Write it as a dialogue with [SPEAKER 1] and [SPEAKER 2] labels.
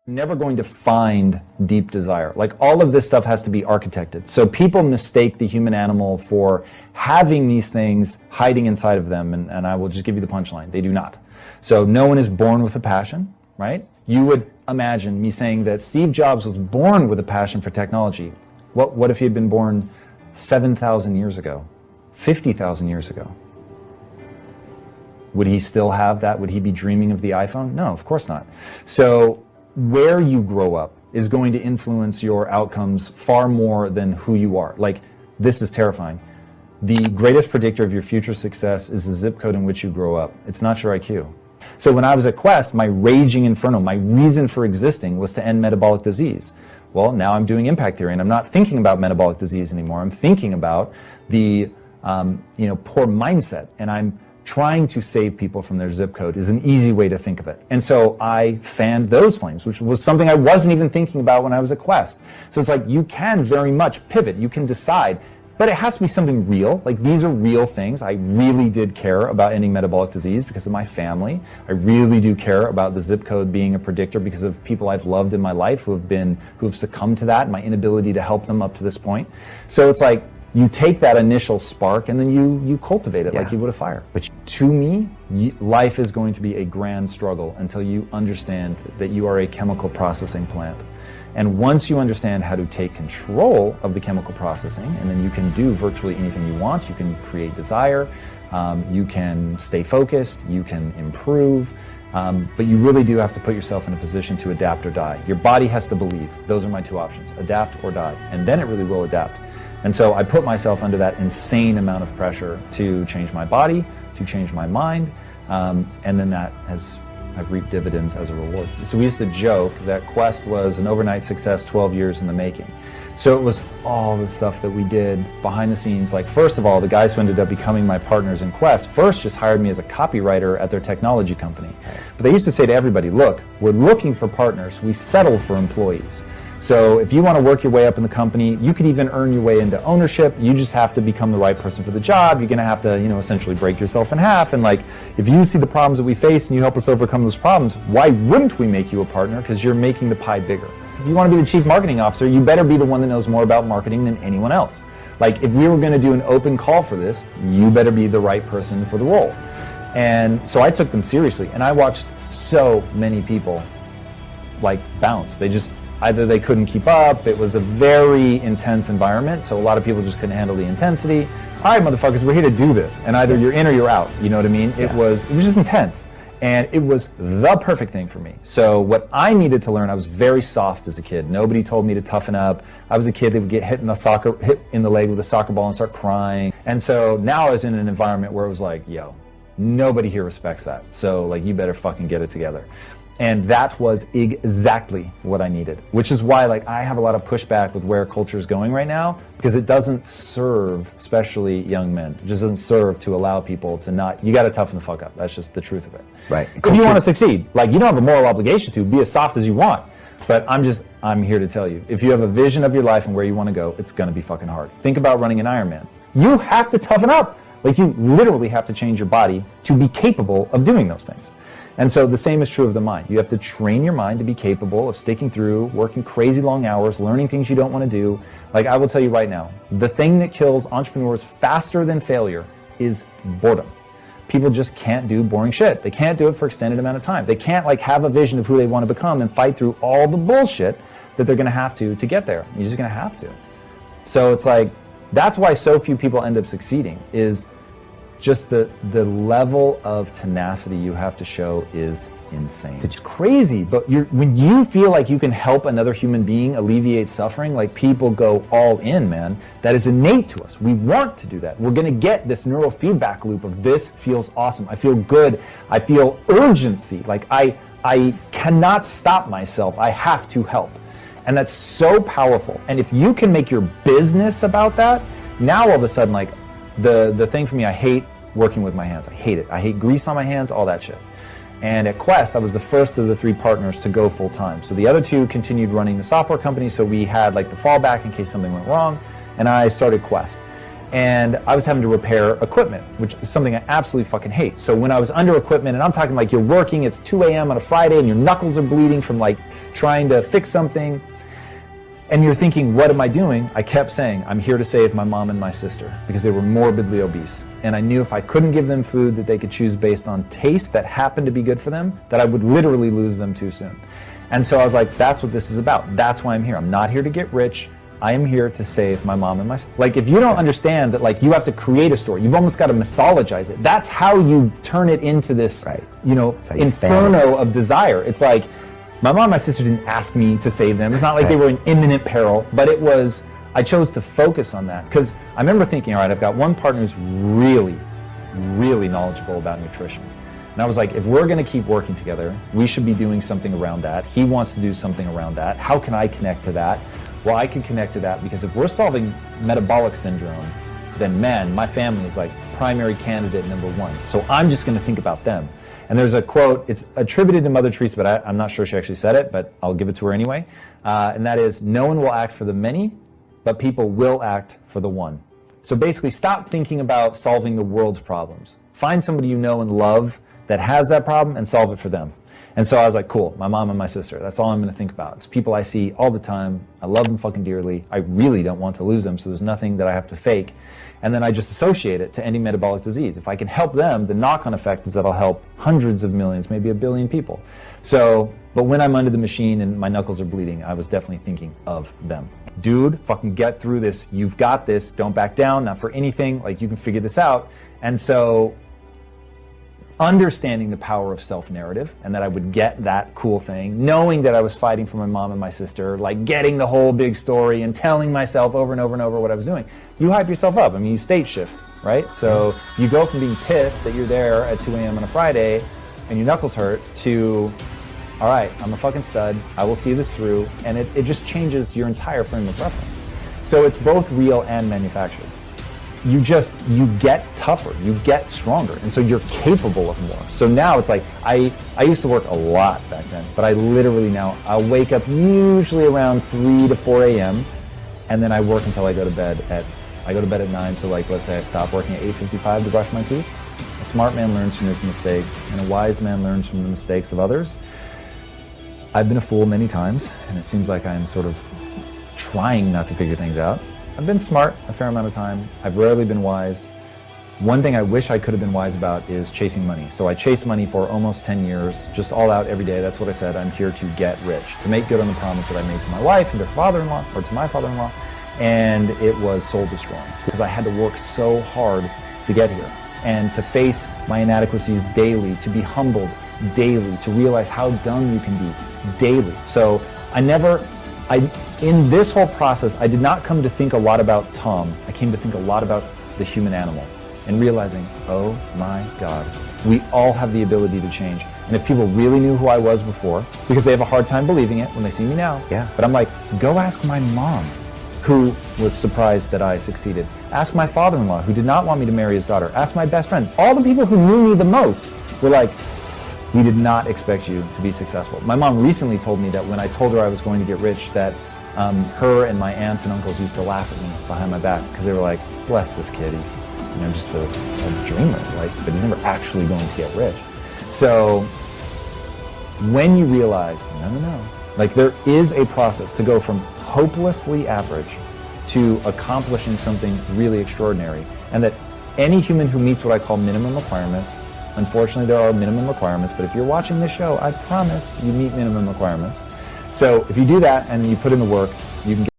[SPEAKER 1] Never going to find deep desire. Like, all of this stuff has to be architected. So people mistake the human animal for having these things hiding inside of them, and I will just give you the punchline. They do not. So no one is born with a passion, right? You would imagine me saying that Steve Jobs was born with a passion for technology. What if he had been born 7,000 years ago, 50,000 years ago? Would he still have that? Would he be dreaming of the iPhone? No, of course not. So where you grow up is going to influence your outcomes far more than who you are. Like, this is terrifying. The greatest predictor of your future success is the zip code in which you grow up. It's not your IQ. So when I was at Quest, my raging inferno, my reason for existing was to end metabolic disease. Well, now I'm doing impact theory, and I'm not thinking about metabolic disease anymore. I'm thinking about the poor mindset, and I'm trying to save people from their zip code is an easy way to think of it. And so I fanned those flames, which was something I wasn't even thinking about when I was at Quest. So it's like, you can very much pivot, you can decide, but it has to be something real. Like, these are real things. I really did care about ending metabolic disease because of my family. I really do care about the zip code being a predictor because of people I've loved in my life who have succumbed to that, and my inability to help them up to this point. So it's like, you take that initial spark and then you cultivate it like you would a fire. But to me, life is going to be a grand struggle until you understand that you are a chemical processing plant. And once you understand how to take control of the chemical processing, and then you can do virtually anything you want. You can create desire, you can stay focused, you can improve, but you really do have to put yourself in a position to adapt or die. Your body has to believe. Those are my two options, adapt or die. And then it really will adapt. And so I put myself under that insane amount of pressure to change my body, to change my mind, and then I've reaped dividends as a reward. So we used to joke that Quest was an overnight success 12 years in the making. So it was all the stuff that we did behind the scenes. Like, first of all, the guys who ended up becoming my partners in Quest first just hired me as a copywriter at their technology company. But they used to say to everybody, look, we're looking for partners. We settle for employees. So if you want to work your way up in the company, you could even earn your way into ownership. You just have to become the right person for the job. You're going to have to, essentially break yourself in half. And like, if you see the problems that we face and you help us overcome those problems, why wouldn't we make you a partner? Because you're making the pie bigger. If you want to be the chief marketing officer, you better be the one that knows more about marketing than anyone else. Like, if we were going to do an open call for this, you better be the right person for the role. And so I took them seriously, and I watched so many people like bounce. Either they couldn't keep up, it was a very intense environment, so a lot of people just couldn't handle the intensity. All right, motherfuckers, we're here to do this, and either you're in or you're out, you know what I mean? Yeah. It was just intense, and it was the perfect thing for me. So what I needed to learn, I was very soft as a kid. Nobody told me to toughen up. I was a kid that would get hit in the leg with a soccer ball and start crying. And so now I was in an environment where it was like, yo, nobody here respects that. So like, you better fucking get it together. And that was exactly what I needed, which is why like I have a lot of pushback with where culture is going right now, because it doesn't serve, especially young men, it just doesn't serve to allow people to not, you got to toughen the fuck up. That's just the truth of it.
[SPEAKER 2] Right.
[SPEAKER 1] If you want to succeed, like, you don't have a moral obligation to be as soft as you want, but I'm here to tell you, if you have a vision of your life and where you want to go, it's going to be fucking hard. Think about running an Ironman. You have to toughen up. Like, you literally have to change your body to be capable of doing those things. And so the same is true of the mind. You have to train your mind to be capable of sticking through, working crazy long hours, learning things you don't want to do. Like, I will tell you right now, the thing that kills entrepreneurs faster than failure is boredom. People just can't do boring shit. They can't do it for extended amount of time. They can't like have a vision of who they want to become and fight through all the bullshit that they're going to have to get there. You're just going to have to. So it's like, that's why so few people end up succeeding, is just the level of tenacity you have to show is insane. It's crazy, but when you feel like you can help another human being alleviate suffering, like, people go all in, man. That is innate to us. We want to do that. We're gonna get this neural feedback loop of, this feels awesome. I feel good. I feel urgency. Like, I cannot stop myself. I have to help. And that's so powerful. And if you can make your business about that, now all of a sudden, like, the thing for me, I hate working with my hands. I hate it. I hate grease on my hands, all that shit. And at Quest, I was the first of the 3 partners to go full time. So the other 2 continued running the software company, so we had like the fallback in case something went wrong, and I started Quest. and I was having to repair equipment, which is something I absolutely fucking hate. So when I was under equipment, and I'm talking like you're working, it's 2 a.m. on a Friday and your knuckles are bleeding from like trying to fix something, and you're thinking, what am I doing? I kept saying, I'm here to save my mom and my sister, because they were morbidly obese. And I knew if I couldn't give them food that they could choose based on taste that happened to be good for them, that I would literally lose them too soon. And so I was like, that's what this is about. That's why I'm here. I'm not here to get rich. I am here to save my mom and my sister. Like, if you don't understand that, like, you have to create a story, you've almost got to mythologize it. That's how you turn it into this, you know, inferno of desire. It's like, my mom and my sister didn't ask me to save them. It's not like they were in imminent peril, but it was, I chose to focus on that. Because I remember thinking, all right, I've got one partner who's really, really knowledgeable about nutrition. And I was like, if we're going to keep working together, we should be doing something around that. He wants to do something around that. How can I connect to that? Well, I can connect to that because if we're solving metabolic syndrome, then man, my family is like primary candidate number one. So I'm just going to think about them. And there's a quote, it's attributed to Mother Teresa, but I'm not sure she actually said it, but I'll give it to her anyway. And that is, no one will act for the many, but people will act for the one. So basically, stop thinking about solving the world's problems. Find somebody you know and love that has that problem and solve it for them. And so I was like, cool, my mom and my sister, that's all I'm going to think about. It's people I see all the time. I love them fucking dearly. I really don't want to lose them, so there's nothing that I have to fake. And then I just associate it to ending metabolic disease. If I can help them, the knock-on effect is that I'll help hundreds of millions, maybe 1 billion people. So, but when I'm under the machine and my knuckles are bleeding, I was definitely thinking of them. Dude, fucking get through this. You've got this. Don't back down, not for anything. Like, you can figure this out. And so, understanding the power of self-narrative and that I would get that cool thing, knowing that I was fighting for my mom and my sister, like getting the whole big story and telling myself over and over and over what I was doing. You hype yourself up. I mean, you state shift, right? So you go from being pissed that you're there at 2 a.m. on a Friday and your knuckles hurt to, all right, I'm a fucking stud. I will see this through. And it just changes your entire frame of reference. So it's both real and manufactured. You get tougher, you get stronger, and so you're capable of more. So now it's like, I used to work a lot back then, but I literally now, I'll wake up usually around 3 to 4 a.m., and then I work until I go to bed at 9, so like, let's say I stop working at 8:55 to brush my teeth. A smart man learns from his mistakes, and a wise man learns from the mistakes of others. I've been a fool many times, and it seems like I'm sort of trying not to figure things out. I've been smart a fair amount of time. I've rarely been wise. One thing I wish I could have been wise about is chasing money. So I chased money for almost 10 years, just all out every day. That's what I said. I'm here to get rich, to make good on the promise that I made to my wife and to father-in-law, or to my father-in-law. And it was soul destroying because I had to work so hard to get here and to face my inadequacies daily, to be humbled daily, to realize how dumb you can be daily. So in this whole process, I did not come to think a lot about Tom. I came to think a lot about the human animal and realizing, oh my God, we all have the ability to change. And if people really knew who I was before, because they have a hard time believing it when they see me now, but I'm like, go ask my mom, who was surprised that I succeeded. Ask my father-in-law, who did not want me to marry his daughter. Ask my best friend. All the people who knew me the most were like, we did not expect you to be successful. My mom recently told me that when I told her I was going to get rich, that her and my aunts and uncles used to laugh at me behind my back because they were like, bless this kid, he's just a dreamer, like, but he's never actually going to get rich. So when you realize, no, like there is a process to go from hopelessly average to accomplishing something really extraordinary, and that any human who meets what I call minimum requirements, unfortunately there are minimum requirements, but if you're watching this show, I promise you meet minimum requirements. So if you do that and you put in the work, you can get